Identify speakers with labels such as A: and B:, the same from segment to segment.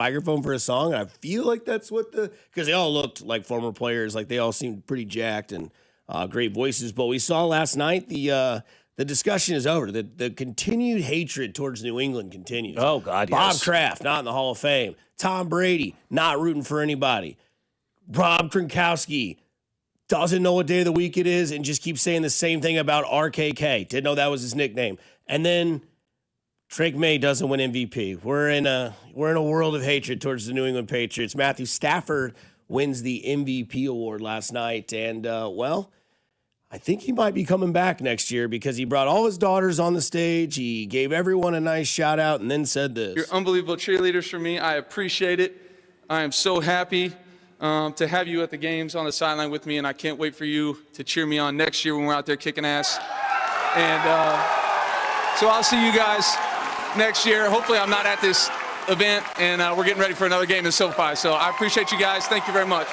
A: microphone for a song. And I feel like that's what because they all looked like former players. Like they all seemed pretty jacked and great voices. But we saw last night the discussion is over. The continued hatred towards New England continues.
B: Oh, God,
A: Bob
B: yes.
A: Kraft, not in the Hall of Fame. Tom Brady, not rooting for anybody. Rob Gronkowski doesn't know what day of the week it is and just keeps saying the same thing about RKK. Didn't know that was his nickname. And then Drake May doesn't win MVP. We're in a world of hatred towards the New England Patriots. Matthew Stafford wins the MVP award last night. And, I think he might be coming back next year because he brought all his daughters on the stage. He gave everyone a nice shout out and then said this.
C: You're unbelievable cheerleaders for me. I appreciate it. I am so happy to have you at the games on the sideline with me, and I can't wait for you to cheer me on next year when we're out there kicking ass. And so I'll see you guys next year. Hopefully I'm not at this event, and we're getting ready for another game in SoFi. So I appreciate you guys. Thank you very much.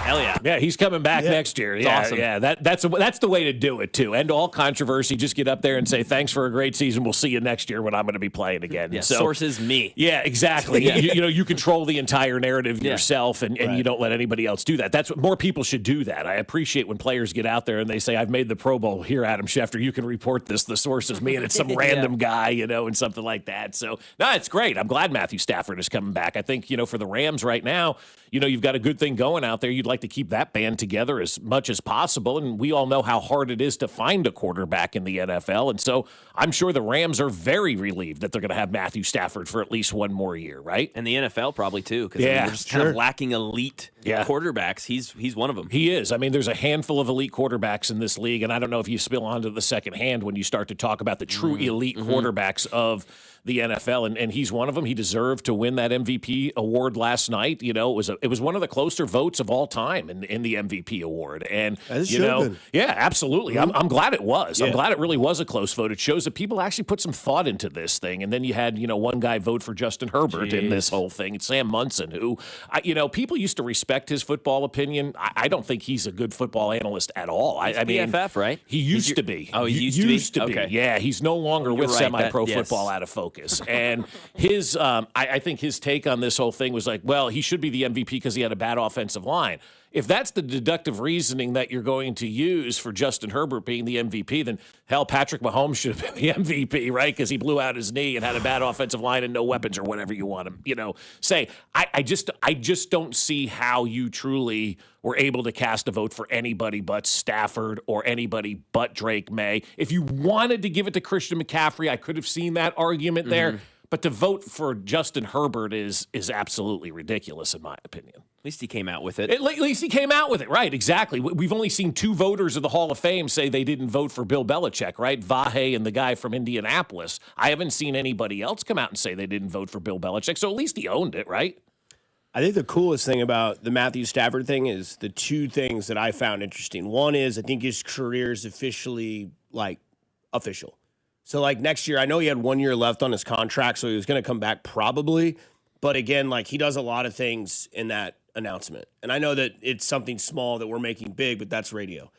D: Hell yeah.
B: Yeah, he's coming back next year.
D: It's
B: Yeah,
D: awesome.
B: Yeah, that's the way to do it, too. End all controversy. Just get up there and say, thanks for a great season. We'll see you next year when I'm going to be playing again.
D: Yeah,
B: So,
D: sources me.
B: Yeah, exactly.
D: Yeah.
B: You control the entire narrative yourself, and you don't let anybody else do that. That's what more people should do that. I appreciate when players get out there and they say, I've made the Pro Bowl. Here, Adam Schefter, you can report this. The source is me, and it's some random guy, and something like that. So, no, it's great. I'm glad Matthew Stafford is coming back. I think, for the Rams right now, you've got a good thing going out there. You'd like to keep that band together as much as possible, and we all know how hard it is to find a quarterback in the NFL, and so I'm sure the Rams are very relieved that they're going to have Matthew Stafford for at least one more year, right?
D: And the NFL probably too, because
B: Yeah,
D: we're just kind of lacking elite quarterbacks. He's one of them.
B: He is. I mean, there's a handful of elite quarterbacks in this league, and I don't know if you spill onto the second hand when you start to talk about the true elite quarterbacks of the NFL, and he's one of them. He deserved to win that MVP award last night. It was one of the closer votes of all time in the MVP award, and yeah, absolutely. I'm glad it was. I'm glad it really was a close vote. It shows that people actually put some thought into this thing. And then you had one guy vote for Justin Herbert in this whole thing. It's Sam Munson, who people used to respect his football opinion. I don't think he's a good football analyst at all. I mean,
D: BFF, right?
B: He used to be.
D: Oh, he used to be.
B: Okay. Yeah, he's no longer with
D: right,
B: semi-pro football out of focus. And his, I think his take on this whole thing was like, well, he should be the MVP because he had a bad offensive line. If that's the deductive reasoning that you're going to use for Justin Herbert being the MVP, then hell, Patrick Mahomes should have been the MVP, right? Because he blew out his knee and had a bad offensive line and no weapons or whatever you want to, say. I just don't see how you truly were able to cast a vote for anybody but Stafford or anybody but Drake May. If you wanted to give it to Christian McCaffrey, I could have seen that argument there. But to vote for Justin Herbert is absolutely ridiculous, in my opinion.
D: At least he came out with it.
B: At least he came out with it, right? Exactly. We've only seen two voters of the Hall of Fame say they didn't vote for Bill Belichick, right? Vahe and the guy from Indianapolis. I haven't seen anybody else come out and say they didn't vote for Bill Belichick, so at least he owned it, right?
A: I think the coolest thing about the Matthew Stafford thing is the two things that I found interesting. One is I think his career is officially, official. So, next year, I know he had 1 year left on his contract, so he was going to come back probably. But again, he does a lot of things in that announcement. And I know that it's something small that we're making big, but that's radio.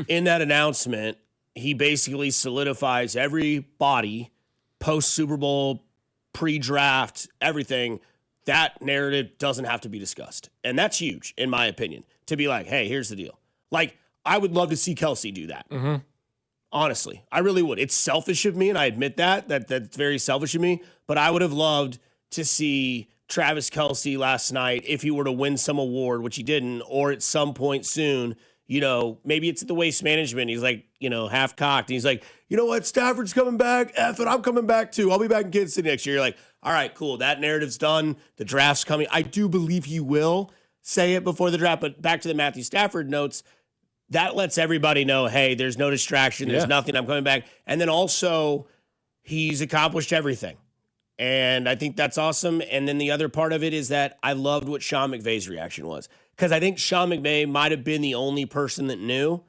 A: In that announcement, he basically solidifies everybody post-Super Bowl, pre-draft, everything. That narrative doesn't have to be discussed. And that's huge, in my opinion, to be like, hey, here's the deal. I would love to see Kelsey do that. Honestly, I really would. It's selfish of me, and I admit that's very selfish of me, but I would have loved to see Travis Kelsey last night if he were to win some award, which he didn't, or at some point soon, maybe it's at the Waste Management. He's half cocked, and he's like, you know what, Stafford's coming back. F it, I'm coming back too. I'll be back in Kansas City next year. You're like, all right, cool. That narrative's done. The draft's coming. I do believe he will say it before the draft, but back to the Matthew Stafford notes, that lets everybody know, hey, there's no distraction. There's nothing. I'm coming back. And then also, he's accomplished everything. And I think that's awesome. And then the other part of it is that I loved what Sean McVay's reaction was. Because I think Sean McVay might have been the only person that knew.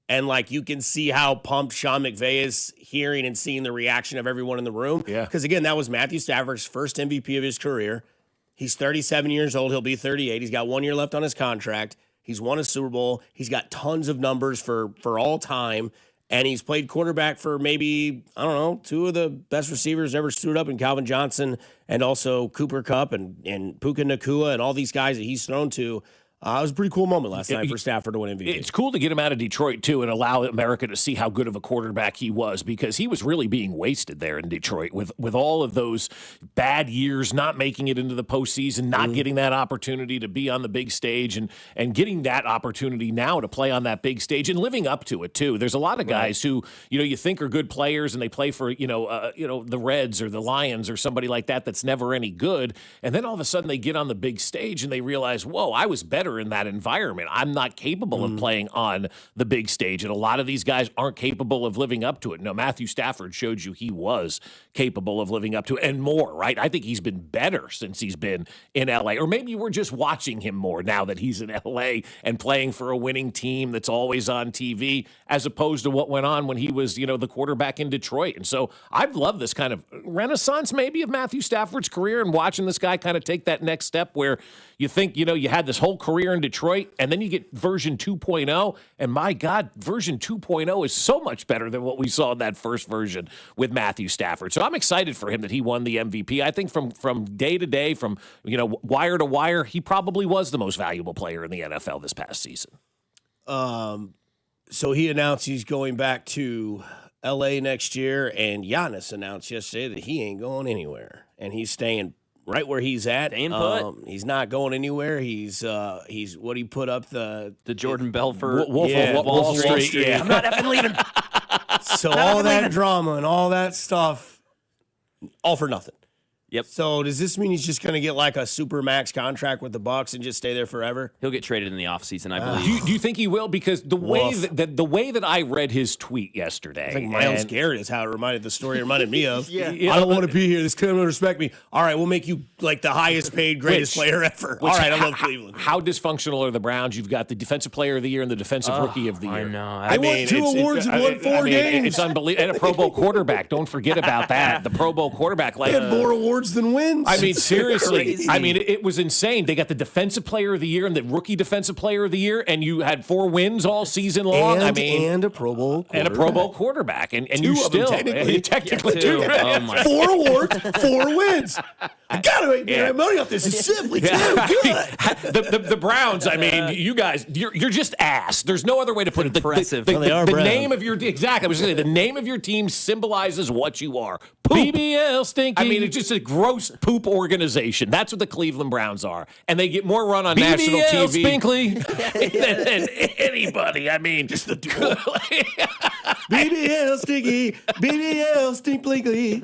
A: And you can see how pumped Sean McVay is hearing and seeing the reaction of everyone in the room.
B: Yeah.
A: Because again, that was Matthew Stafford's first MVP of his career. He's 37 years old. He'll be 38. He's got 1 year left on his contract. He's won a Super Bowl. He's got tons of numbers for all time. And he's played quarterback for maybe, I don't know, two of the best receivers ever stood up in Calvin Johnson and also Cooper Kupp and Puka Nacua and all these guys that he's thrown to. It was a pretty cool moment last night for Stafford to win MVP.
B: It's cool to get him out of Detroit, too, and allow America to see how good of a quarterback he was, because he was really being wasted there in Detroit with all of those bad years, not making it into the postseason, not getting that opportunity to be on the big stage, and getting that opportunity now to play on that big stage and living up to it, too. There's a lot of guys who, you think are good players, and they play for, the Reds or the Lions or somebody like that that's never any good, and then all of a sudden they get on the big stage and they realize, whoa, I was better in that environment. I'm not capable of playing on the big stage, and a lot of these guys aren't capable of living up to it. No, Matthew Stafford showed you he was capable of living up to it and more, right? I think he's been better since he's been in LA, or maybe we're just watching him more now that he's in LA and playing for a winning team that's always on TV, as opposed to what went on when he was, the quarterback in Detroit. And so I've loved this kind of renaissance maybe of Matthew Stafford's career, and watching this guy kind of take that next step where you think, you had this whole career in Detroit, and then you get version 2.0, and my God, version 2.0 is so much better than what we saw in that first version with Matthew Stafford. So I'm excited for him that he won the MVP. I think from day to day, from wire to wire, he probably was the most valuable player in the NFL this past season.
A: So he announced he's going back to LA next year, and Giannis announced yesterday that he ain't going anywhere, and he's staying right where he's at. He's not going anywhere. He's what he put up the
D: Jordan Belfort
B: Wolf of Wall Street. Yeah.
D: I'm not effing leaving.
A: So all that drama and all that stuff, all for nothing.
D: Yep.
A: So does this mean he's just going to get like a super max contract with the Bucks and just stay there forever?
D: He'll get traded in the offseason, I believe.
B: Do you think he will? Because the way that I read his tweet yesterday,
A: I think Myles Garrett is how the story reminded me of.
B: Yeah.
A: I don't want to be here. This team don't respect me. All right, we'll make you like the highest paid, greatest player ever. All right, I love Cleveland.
B: How dysfunctional are the Browns? You've got the defensive player of the year and the defensive rookie of the year.
D: I know.
A: I won 2 awards and won 4 games.
B: It's unbelievable. And a Pro Bowl quarterback. Don't forget about that. The Pro Bowl quarterback.
A: They had more awards than wins.
B: I mean, seriously.
D: Crazy.
B: I mean, it was insane. They got the defensive player of the year and the rookie defensive player of the year, and you had 4 wins all season long.
A: And a Pro Bowl quarterback.
B: And a Pro Bowl quarterback. And
A: two
B: you
A: of
B: still
A: them, technically
D: 2. Oh my.
A: 4 awards, 4 wins. I gotta make money off this. It's simply too good.
B: The Browns. I mean, you guys, you're just ass. There's no other way to put it.
D: Impressive.
A: Well, they are
B: the
A: Browns.
B: name of your exactly. I was going to say the name of your team symbolizes what you are. Poop. BBL stinky. I mean, it's just a gross poop organization. That's what the Cleveland Browns are, and they get more run on national TV than anybody. I mean, just the duel.
A: BBL stinky, BBL stinkly.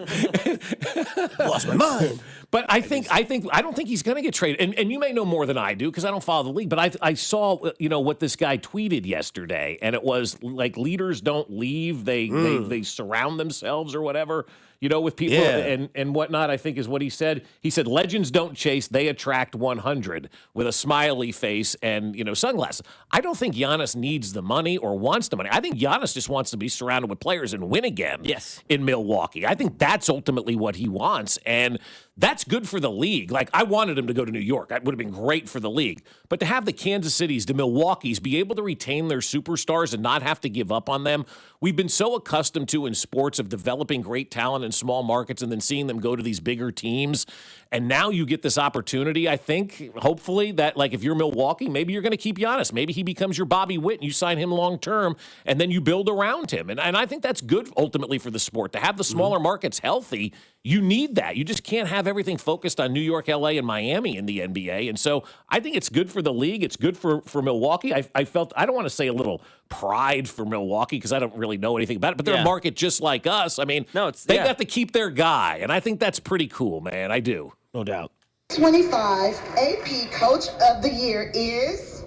A: Lost my mind.
B: But I don't think he's going to get traded. And you may know more than I do because I don't follow the league. But I saw what this guy tweeted yesterday, and it was like leaders don't leave; they surround themselves or whatever. With people and whatnot, I think is what he said. He said, legends don't chase, they attract 100 with a smiley face and, sunglasses. I don't think Giannis needs the money or wants the money. I think Giannis just wants to be surrounded with players and win again in Milwaukee. I think that's ultimately what he wants. And that's good for the league. Like, I wanted him to go to New York. That would have been great for the league. But to have the Kansas Cities, the Milwaukees be able to retain their superstars and not have to give up on them, we've been so accustomed to in sports of developing great talent in small markets and then seeing them go to these bigger teams. And now you get this opportunity, I think, hopefully, that, like, if you're Milwaukee, maybe you're going to keep Giannis. Maybe he becomes your Bobby Witt and you sign him long-term, and then you build around him. And I think that's good, ultimately, for the sport. To have the smaller markets healthy, you need that. You just can't have everything focused on New York, L.A., and Miami in the NBA. And so I think it's good for the league. It's good for Milwaukee. I felt, I don't want to say a little pride for Milwaukee because I don't really know anything about it, but they're a market just like us. I mean, they got to keep their guy, and I think that's pretty cool, man. I do.
A: No doubt.
E: 25 AP Coach of the Year is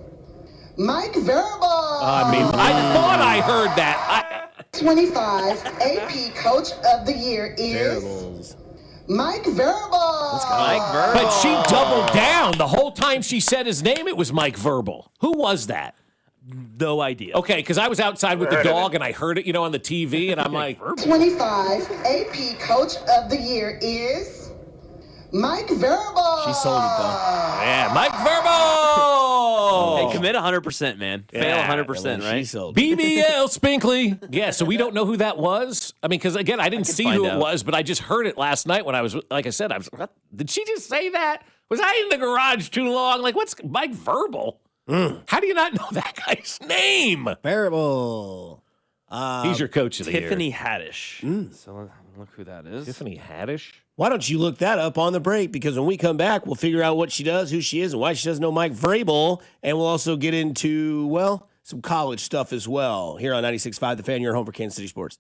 E: Mike Verbal.
B: I thought I heard that.
E: 25 AP Coach of the Year is Mike Verbal.
D: Mike Verbal.
B: But she doubled down. The whole time she said his name, it was Mike Verbal. Who was that?
D: No idea.
B: Okay, because I was outside with the dog and I heard it, on the TV, and I'm like,
E: 25 AP Coach of the Year is Mike Verbal.
A: She sold it, though.
B: yeah, Mike Verbal.
D: commit 100%, man. Fail 100%, right?
B: BBL Spinkly. Yeah, so we don't know who that was. I mean, because, again, I didn't see who it was, but I just heard it last night when I was, like I said, what? Did she just say that? Was I in the garage too long? Like, what's Mike Verbal? How do you not know that guy's name?
A: Verbal.
B: He's your coach of the year.
D: Tiffany Haddish. So look who that is.
B: Tiffany Haddish?
A: Why don't you look that up on the break? Because when we come back, we'll figure out what she does, who she is, and why she doesn't know Mike Vrabel. And we'll also get into, well, some college stuff as well. Here on 96.5 The Fan, your home for Kansas City sports.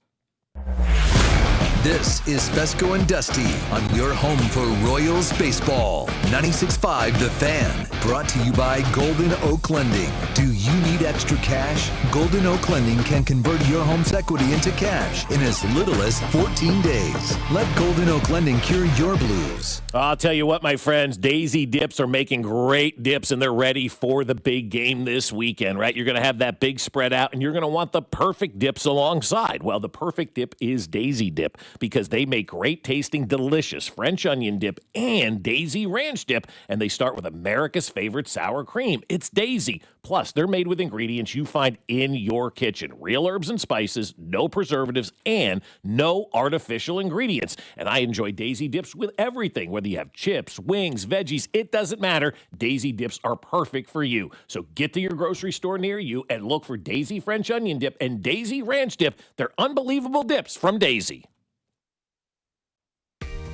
F: This is Fescoe and Dusty on your home for Royals baseball. 96.5 The Fan, brought to you by Golden Oak Lending. Do you need extra cash? Golden Oak Lending can convert your home's equity into cash in as little as 14 days. Let Golden Oak Lending cure your blues.
B: I'll tell you what, my friends, Daisy Dips are making great dips, and they're ready for the big game this weekend, right? You're going to have that big spread out, and you're going to want the perfect dips alongside. Well, the perfect dip is Daisy Dip, because they make great tasting, delicious French onion dip and Daisy ranch dip, and they start with America's favorite sour cream. It's Daisy. Plus, they're made with ingredients you find in your kitchen. Real herbs and spices, no preservatives, and no artificial ingredients. And I enjoy Daisy dips with everything. Whether you have chips, wings, veggies, it doesn't matter. Daisy dips are perfect for you. So get to your grocery store near you and look for Daisy French onion dip and Daisy ranch dip. They're unbelievable dips from Daisy.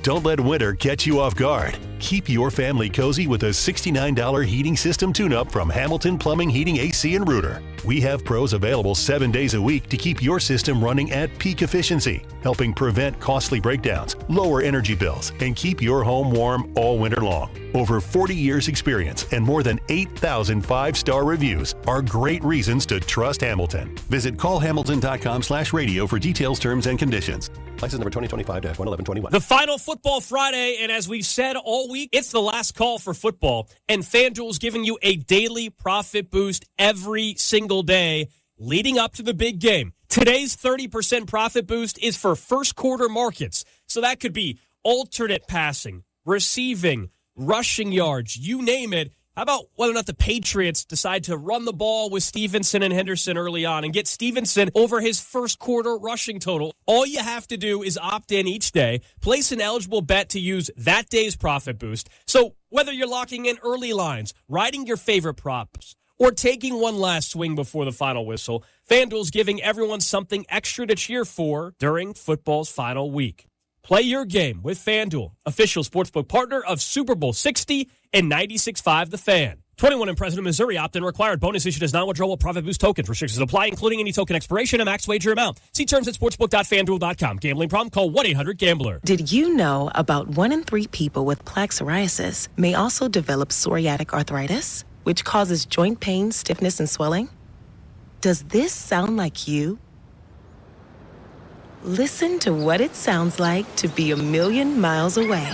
G: Don't let winter catch you off guard. Keep your family cozy with a $69 heating system tune-up from Hamilton Plumbing, Heating, AC, and Rooter. We have pros available 7 days a week to keep your system running at peak efficiency, helping prevent costly breakdowns, lower energy bills, and keep your home warm all winter long. Over 40 years experience and more than 8,000 5-star reviews are great reasons to trust Hamilton. Visit callhamilton.com/radio for details, terms, and conditions. License number 2025-11121.
H: The final Football Friday, and as we've said all week, it's the last call for football. And FanDuel's giving you a daily profit boost every single day leading up to the big game. Today's 30% profit boost is for first quarter markets. So that could be alternate passing, receiving, rushing yards, you name it. How about whether or not the Patriots decide to run the ball with Stevenson and Henderson early on and get Stevenson over his first quarter rushing total? All you have to do is opt in each day, place an eligible bet to use that day's profit boost. So whether you're locking in early lines, riding your favorite props, or taking one last swing before the final whistle, FanDuel's giving everyone something extra to cheer for during football's final week. Play your game with FanDuel, official sportsbook partner of Super Bowl 60 and 96.5 The Fan. 21 and present in Missouri. Opt-in required. Bonus issued as non-withdrawable profit boost tokens. Restrictions apply, including any token expiration and max wager amount. See terms at sportsbook.fanduel.com. Gambling problem? Call 1-800-GAMBLER.
I: Did you know about 1 in 3 people with plaque psoriasis may also develop psoriatic arthritis, which causes joint pain, stiffness, and swelling? Does this sound like you? Listen to what it sounds like to be a million miles away.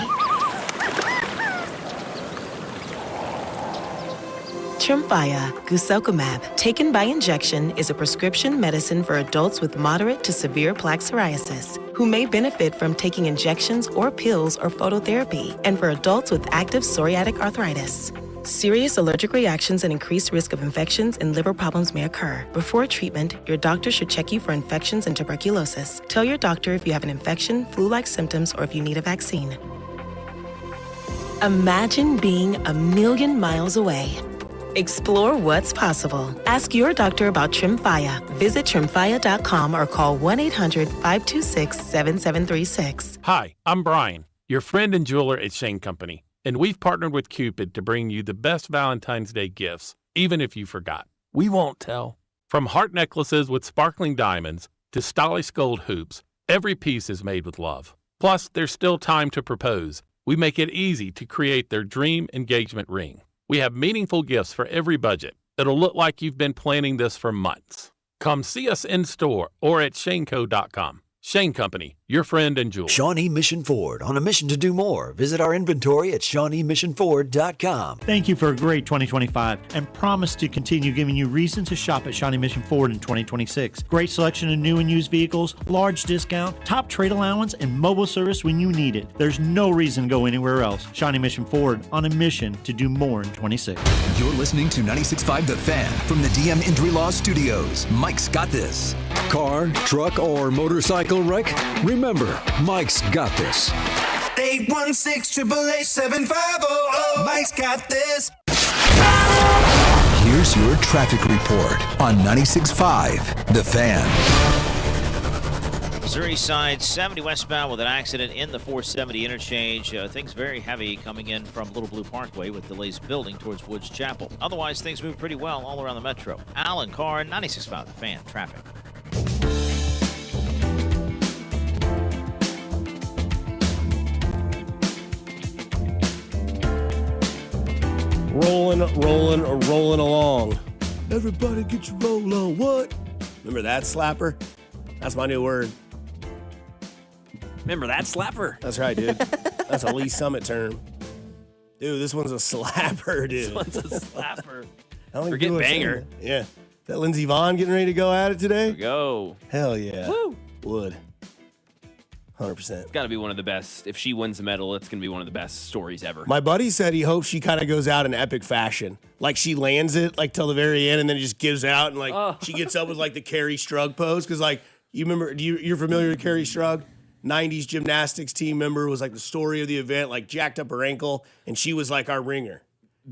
I: Tremfya guselkumab, taken by injection, is a prescription medicine for adults with moderate to severe plaque psoriasis who may benefit from taking injections or pills or phototherapy, and for adults with active psoriatic arthritis. Serious allergic reactions and increased risk of infections and liver problems may occur. Before treatment, your doctor should check you for infections and tuberculosis. Tell your doctor if you have an infection, flu-like symptoms, or if you need a vaccine. Imagine being a million miles away. Explore what's possible. Ask your doctor about Tremfya. Visit Tremfya.com or call 1-800-526-7736.
J: Hi, I'm Brian, your friend and jeweler at Shane Company. And we've partnered with Cupid to bring you the best Valentine's Day gifts, even if you forgot. We won't tell. From heart necklaces with sparkling diamonds to stylish gold hoops, every piece is made with love. Plus, there's still time to propose. We make it easy to create their dream engagement ring. We have meaningful gifts for every budget. It'll look like you've been planning this for months. Come see us in store or at shaneco.com. Shane Company, Your friend and jeweler.
K: Shawnee Mission Ford, on a mission to do more. Visit our inventory at ShawneeMissionFord.com.
L: Thank you for a great 2025 and promise to continue giving you reason to shop at Shawnee Mission Ford in 2026. Great selection of new and used vehicles, large discount, top trade allowance, and mobile service when you need it. There's no reason to go anywhere else. Shawnee Mission Ford, on a mission to do more in 26.
F: You're listening to 96.5 The Fan from the DM Injury Law Studios. Mike's got this.
M: Car, truck, or motorcycle wreck? Remember, Mike's got this.
N: 816-888-7500. Mike's got this.
F: Here's your traffic report on 96.5 The Fan.
O: Missouri side 70 westbound with an accident in the 470 interchange. Things very heavy coming in from Little Blue Parkway with delays building towards Woods Chapel. Otherwise, things move pretty well all around the metro. Alan Carr, 96.5 The Fan, traffic.
A: Rolling along. Everybody get your roll on. What? Remember that slapper? That's my new word.
D: Remember that slapper?
A: That's right, dude. That's a Lee Summit term. Dude, this one's a slapper, dude.
D: This one's a slapper.
A: Forget
D: banger.
A: Yeah. Is that Lindsey Vonn getting ready to go at it today?
D: Here we go.
A: Hell yeah.
D: Woo.
A: Would. 100%.
D: It's got to be one of the best. If she wins the medal, it's going to be one of the best stories ever.
A: My buddy said he hopes she kind of goes out in epic fashion. Like she lands it like till the very end and then it just gives out and like she gets up with like the Carrie Strug pose. Cause like you remember, you're familiar with Carrie Strug? 90s gymnastics team member, was like the story of the event, like jacked up her ankle and she was like our ringer.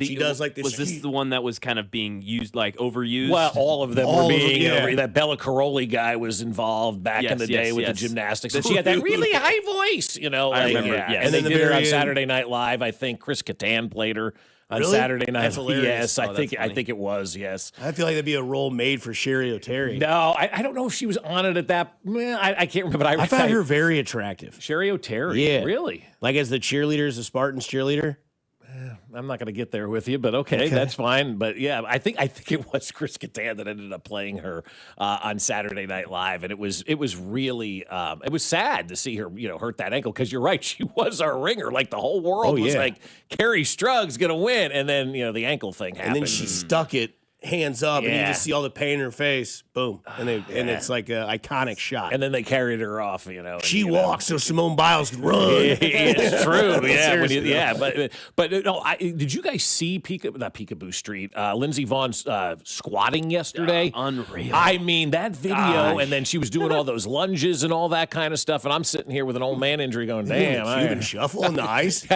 A: She does like this.
D: Was this the one that was kind of being used, like overused?
B: Well, all of them were being over. That Bella Caroli guy was involved back in the day with the gymnastics. And she had that really high voice, you know.
D: I remember, yes.
B: And then they did her on Saturday Night Live. I think Chris Kattan played her on Saturday Night.
A: That's hilarious.
B: Yes, I think it was, yes.
A: I feel like that'd be a role made for Sherry O'Terry.
B: No, I don't know if she was on it at that. I can't remember. But
A: I found her very attractive.
B: Sherry O'Terry?
A: Yeah.
B: Really?
A: Like as the cheerleaders, the Spartans cheerleader?
B: I'm not going to get there with you, but okay, that's fine. But yeah, I think it was Chris Kattan that ended up playing her on Saturday Night Live, and it was really it was sad to see her hurt that ankle because you're right, she was our ringer. Like the whole world was like Carrie Strug's going to win, and then the ankle thing happened,
A: and then she stuck it hands up, and you just see all the pain in her face. Boom, and it's like an iconic shot.
B: And then they carried her off.
A: She walks so Simone Biles could run.
B: It's true. Yeah, but no. Did you guys see Peekaboo Street? Lindsey Vohn's squatting yesterday.
D: Unreal.
B: I mean that video, and then she was doing all those lunges and all that kind of stuff. And I'm sitting here with an old man injury, going, "Damn,
A: Cuban shuffle, nice."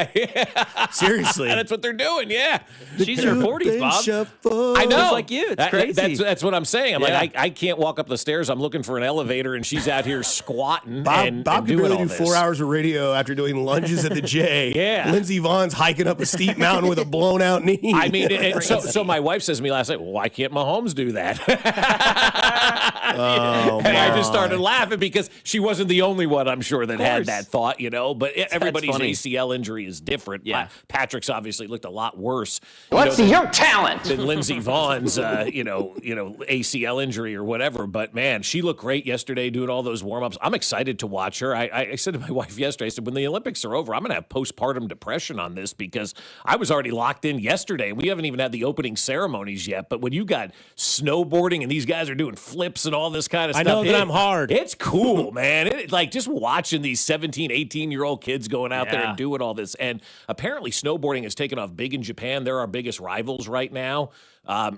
A: Seriously,
B: that's what they're doing. Yeah,
D: she's in her 40s, Bob.
A: Shuffle.
B: I know.
D: Like you, it's crazy.
B: That's what I'm saying. I'm like, I can't walk up the stairs. I'm looking for an elevator, and she's out here squatting.
A: Bob could really do 4 hours of radio after doing lunges at the J.
B: Yeah,
A: Lindsey Vohn's hiking up a steep mountain with a blown out knee.
B: I mean, so my wife says to me last night, well, why can't Mahomes do that? And I just started laughing because she wasn't the only one, I'm sure, that had that thought, But everybody's ACL injury is different.
D: Yeah.
B: Patrick's obviously looked a lot worse.
N: What's your talent?
B: Than Lindsey Vohn's, ACL injury or whatever. But man, she looked great yesterday doing all those warm ups. I'm excited to watch her. I said to my wife yesterday, I said, when the Olympics are over, I'm going to have postpartum depression on this because I was already locked in yesterday. We haven't even had the opening ceremonies yet. But when you got snowboarding and these guys are doing flips and all this kind of stuff,
A: I know that I'm hard.
B: It's cool, man. Like just watching these 17, 18-year-old kids going out there and doing all this. And apparently snowboarding has taken off big in Japan. They're our biggest rivals right now.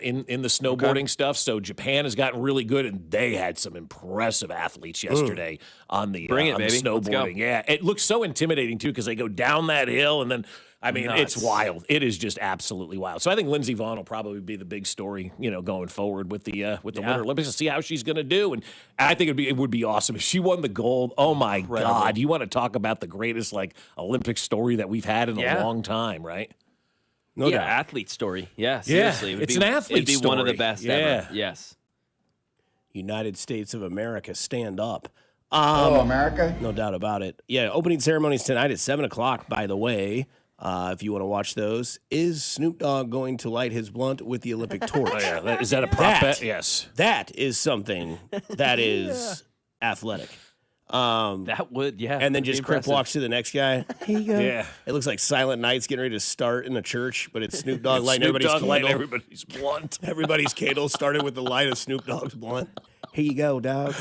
B: In the snowboarding stuff. So Japan has gotten really good, and they had some impressive athletes yesterday on the snowboarding. Yeah, it looks so intimidating, too, because they go down that hill, and then, I mean, it's wild. It is just absolutely wild. So I think Lindsey Vonn will probably be the big story, going forward with the Winter Olympics to see how she's going to do. And I think it would be awesome if she won the gold. Oh, my God. You want to talk about the greatest, Olympic story that we've had in a long time, right?
D: No doubt. Athlete story. Yeah, seriously.
B: It's an athlete
D: story. It'd be one of the best ever. Yes.
A: United States of America, stand up.
N: America.
A: No doubt about it. Yeah, opening ceremonies tonight at 7 o'clock, by the way. If you want to watch those, is Snoop Dogg going to light his blunt with the Olympic torch?
B: Is that a prop bet? Yes.
A: That is something that is athletic.
D: That would, yeah.
A: And then just Crip walks to the next guy. Here you go.
B: Yeah.
A: It looks like Silent Night's getting ready to start in a church, but it's Snoop Dogg lighting
B: Snoop Dogg lighting
A: candle.
B: everybody's blunt.
A: Everybody's candle started with the light of Snoop Dogg's blunt. Here you go, dog.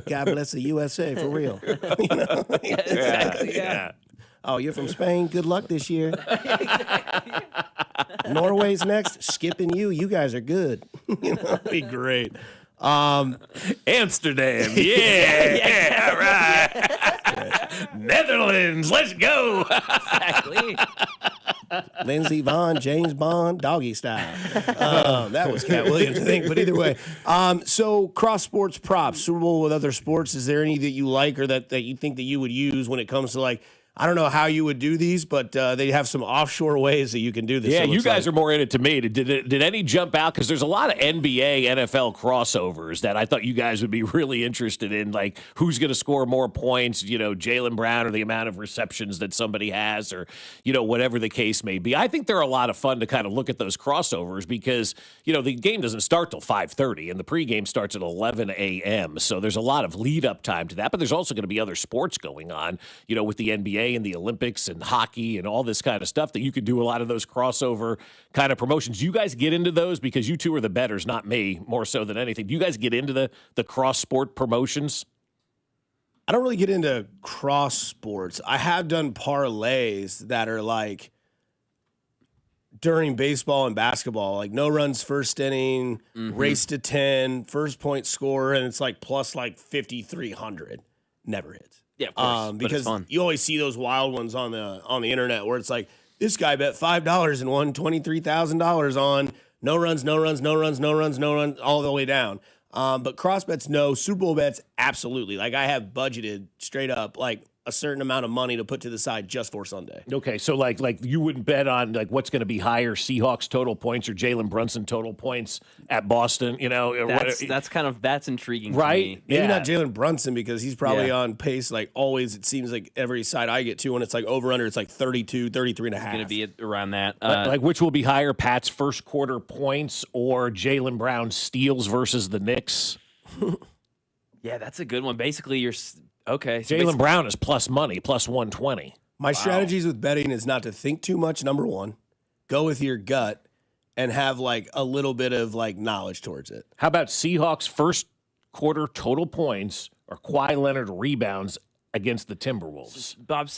A: God bless the USA, for real. You know?
D: Exactly, yeah.
A: Oh, you're from Spain? Good luck this year. Norway's next. Skipping you. You guys are good. You know, it'd be great.
B: Amsterdam. Yeah. All right. Netherlands. Let's go.
D: Exactly.
A: Lindsey Vonn, James Bond, doggy style. That was Cat Williams, I think. But either way, so cross sports props, Super Bowl with other sports. Is there any that you like or that you think that you would use when it comes to like? I don't know how you would do these, but they have some offshore ways that you can do this.
B: Yeah, you guys are more in it to me. Did any jump out? Because there's a lot of NBA, NFL crossovers that I thought you guys would be really interested in, like who's going to score more points, Jaylen Brown or the amount of receptions that somebody has or, whatever the case may be. I think they're a lot of fun to kind of look at those crossovers because, the game doesn't start till 5:30 and the pregame starts at 11 a.m. So there's a lot of lead-up time to that, but there's also going to be other sports going on, with the NBA and the Olympics and hockey and all this kind of stuff that you could do a lot of those crossover kind of promotions. You guys get into those because you two are the bettors, not me, more so than anything. Do you guys get into the cross-sport promotions?
A: I don't really get into cross sports. I have done parlays that are like during baseball and basketball, like no runs first inning, race to 10, first point scorer, and it's like plus like 5,300. Never hits.
D: Yeah, of course.
A: Because you always see those wild ones on the internet where it's like this guy bet $5 and won $23,000 on no runs, all the way down. But cross bets, no. Super Bowl bets, absolutely. Like I have budgeted straight up like a certain amount of money to put to the side just for Sunday.
B: Okay, so like you wouldn't bet on like what's going to be higher, Seahawks total points or Jalen Brunson total points at Boston,
D: That's intriguing,
B: right?
D: To me.
A: Maybe not Jalen Brunson because he's probably on pace like always. It seems like every side I get to when it's like over under, it's like 32, 33 and a half.
D: It's going to be around that.
B: Like which will be higher, Pat's first quarter points or Jaylen Brown steals versus the Knicks?
D: Yeah, that's a good one. Basically, you're okay. So
B: Jaylen Brown is plus money, plus 120.
A: My strategies with betting is not to think too much, number one. Go with your gut and have like a little bit of like knowledge towards it.
B: How about Seahawks first quarter total points or Kawhi Leonard rebounds against the Timberwolves?
D: Bob,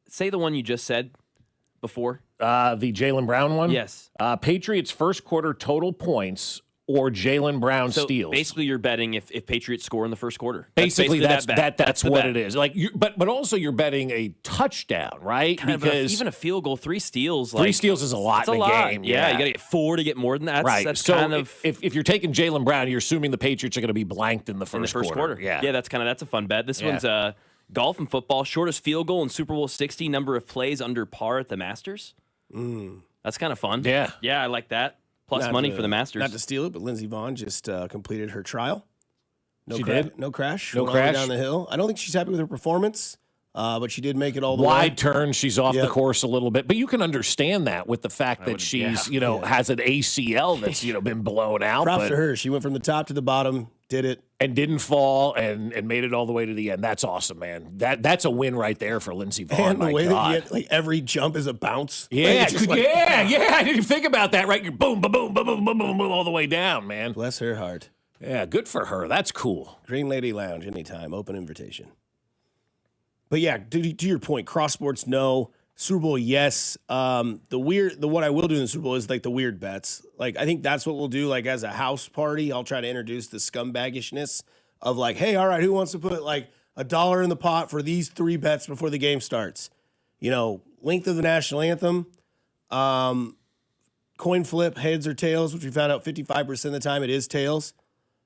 D: say the one you just said before.
B: The Jaylen Brown one?
D: Yes.
B: Patriots first quarter total points or Jaylen Brown steals.
D: Basically, you're betting if Patriots score in the first quarter.
B: Basically, that's what
D: bet.
B: it is. Like, but also you're betting a touchdown, right?
D: Because even a field goal, 3 steals.
B: Three steals is a lot in a game.
D: Yeah, you got to get 4 to get more than that.
B: Right.
D: That's
B: so
D: kind of
B: if you're taking Jaylen Brown, you're assuming the Patriots are going to be blanked in the first quarter.
D: Yeah, that's a fun bet. This one's golf and football. Shortest field goal in Super Bowl 60. Number of plays under par at the Masters. That's kind of fun.
B: Yeah,
D: I like that. Plus money for the Masters.
A: Not to steal it, but Lindsey Vonn just completed her trial.
B: She did?
A: No crash.
B: No
A: Went all the way
B: crash.
A: down the hill. I don't think she's happy with her performance, but she did make it all the way.
B: Wide turn. She's off the course a little bit. But you can understand that with the fact that she's, has an ACL that's, been blown out.
A: Props to her. She went from the top to the bottom, did it.
B: And didn't fall and made it all the way to the end. That's awesome, man. That's a win right there for Lindsey Vonn.
A: And the way that like every jump is a bounce.
B: Yeah,
A: Like,
B: I didn't even think about that, right? You're boom, boom, boom, boom, boom, boom, boom, boom, all the way down, man.
A: Bless her heart.
B: Yeah, good for her. That's cool.
A: Green Lady Lounge, anytime. Open invitation. But yeah, to your point, cross sports, no. Super Bowl, yes. What I will do in the Super Bowl is like the weird bets. Like I think that's what we'll do. Like as a house party, I'll try to introduce the scumbaggishness of like, hey, all right, who wants to put like $1 in the pot for these 3 bets before the game starts? Length of the national anthem, coin flip, heads or tails, which we found out 55% of the time it is tails.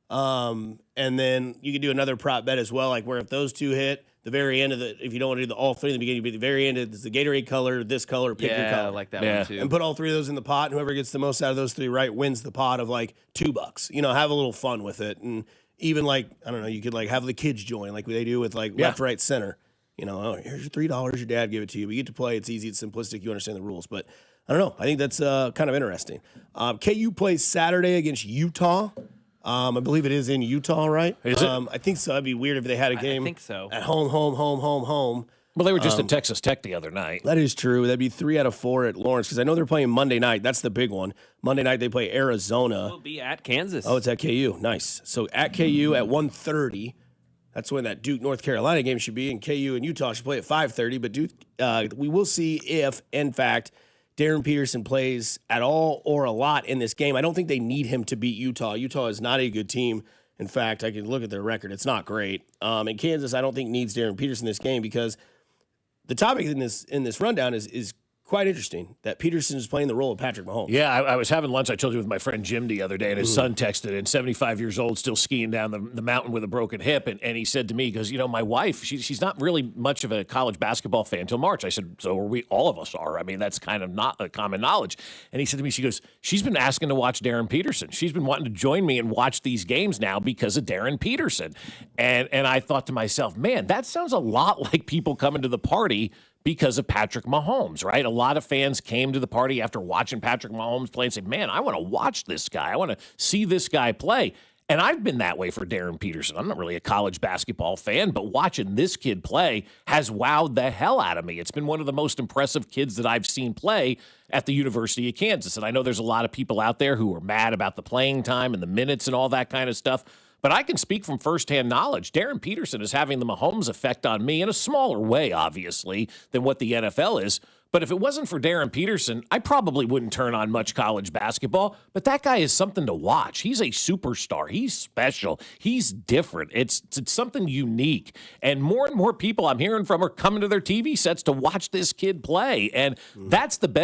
A: And then you can do another prop bet as well, like where if those two hit, the very end of if you don't want to do all 3 in the beginning, but the very end is the Gatorade color, this color, pick your color.
D: I like that one too.
A: And put all 3 of those in the pot, and whoever gets the most out of those 3 right wins the pot of like $2. Have a little fun with it. And even like, I don't know, you could like have the kids join like they do with like left, right, center. Here's your $3, your dad give it to you. We get to play. It's easy, it's simplistic, you understand the rules. But I don't know. I think that's kind of interesting. KU plays Saturday against Utah. I believe it is in Utah, right?
B: Is it?
A: I think so. That'd be weird if they had a game
D: I think so.
A: at home.
B: Well, they were just at Texas Tech the other night.
A: That is true. That'd be 3 out of 4 at Lawrence because I know they're playing Monday night. That's the big one. Monday night they play Arizona.
D: We'll be at Kansas.
A: Oh, it's at KU. Nice. So at KU at 1:30. That's when that Duke North Carolina game should be, and KU and Utah should play at 5:30. But Duke, we will see if, in fact, Darren Peterson plays at all or a lot in this game. I don't think they need him to beat Utah. Utah is not a good team. In fact, I can look at their record. It's not great. And Kansas, I don't think needs Darren Peterson in this game because the topic in this rundown is quite interesting that Peterson is playing the role of Patrick Mahomes.
B: Yeah, I was having lunch, I told you, with my friend Jim the other day, and his son texted in, 75 years old, still skiing down the mountain with a broken hip, and he said to me, he goes, my wife, she's not really much of a college basketball fan until March. I said, so are we? All of us are. I mean, that's kind of not a common knowledge. And he said to me, she goes, she's been asking to watch Darren Peterson. She's been wanting to join me and watch these games now because of Darren Peterson. And I thought to myself, man, that sounds a lot like people coming to the party because of Patrick Mahomes, right? A lot of fans came to the party after watching Patrick Mahomes play and said, man, I want to watch this guy. I want to see this guy play. And I've been that way for Darren Peterson. I'm not really a college basketball fan, but watching this kid play has wowed the hell out of me. It's been one of the most impressive kids that I've seen play at the University of Kansas. And I know there's a lot of people out there who are mad about the playing time and the minutes and all that kind of stuff. But I can speak from firsthand knowledge. Darren Peterson is having the Mahomes effect on me in a smaller way, obviously, than what the NFL is. But if it wasn't for Darren Peterson, I probably wouldn't turn on much college basketball. But that guy is something to watch. He's a superstar. He's special. He's different. It's something unique. And more people I'm hearing from are coming to their TV sets to watch this kid play. And that's the benefit.